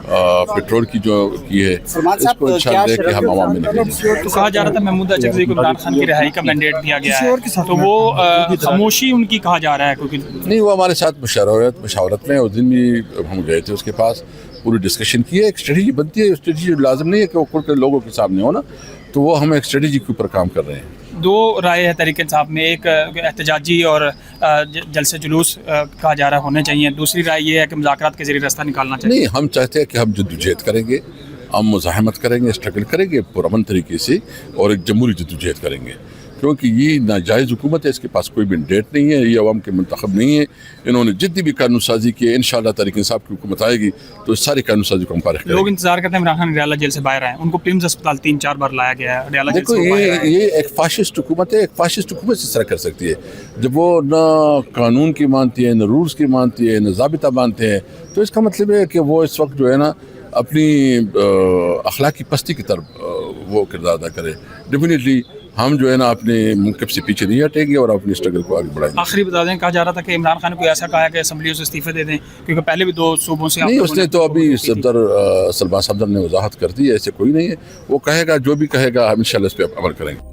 Petrol की जो की है, इसको इंशाअल्लाह देख के हम आवाम में निकलेंगे। तो कहा जा रहा था महमूद अचकज़ई को इमरान खान की रिहाई का मैंडेट दिया गया है, तो वो खामोशी उनकी कहा जा रहा है क्योंकि नहीं, वो हमारे साथ मशावरत में उस दिन भी हम गए थे उसके पास, पूरी डिस्कशन की है। एक स्ट्रेटजी बनती है, स्ट्रेटजी लाजिम नहीं है कि वो खुल कर लोगों के सामने हो ना, तो वो हम एक स्ट्रेटजी के ऊपर काम कर रहे हैं। दो राय है तहरीक इंसाफ में, एक एहतजाजी और जलसे जुलूस कहा जा रहा होने चाहिए, दूसरी राय ये है कि मुज़ाकरात के ज़रिए रास्ता निकालना चाहिए। नहीं, हम चाहते हैं कि हम जद्दोजहद करेंगे, हम मुज़ाहमत करेंगे, स्ट्रगल करेंगे पुरअमन तरीके से, और एक जमहूरी जद्दोजहद करेंगे, क्योंकि ये नाजायज़ हुकूमत है, इसके पास कोई मैंडेट नहीं है, ये अवाम के मुंतखब नहीं है। इन्होंने जितनी भी कानून साजी की है, इंशाअल्लाह तहरीक इंसाफ की हुकूमत आएगी तो सारी कानून साजी को हम पारित करेंगे। लोग इंतजार करते हैं इमरान खान अडयाला जेल से बाहर आए, उनको प्रिम्स अस्पताल 3-4 बार लाया गया है, अडयाला जेल देखो, से बाहर आए। ये एक फाशिस्ट हुकूमत है, एक फाशिस्ट हुकूमत इस तरह कर सकती है जब वो न कानून की मानती है, न रूल्स की मानती है, न ज़ाबिता मानते हैं, तो इसका मतलब है कि वो इस वक्त जो है ना अपनी अखलाकी पस्ती की तरफ वो किरदार अदा करे। डेफिनेटली हम जो है ना अपने मुनकब से पीछे नहीं हटेंगे और अपनी स्ट्रगल को आगे बढ़ाएंगे। आखिरी बता दें, कहा जा रहा था कि इमरान खान को ऐसा कहा है कि असम्बलियों से इस्तीफे दे दें, क्योंकि पहले भी 2 सूबों से नहीं, उसने तो अभी सलमान सफदर ने वजाहत कर दी है, ऐसे कोई नहीं है। वो कहेगा, जो भी कहेगा हम इंशाअल्लाह इस पर अमल करेंगे।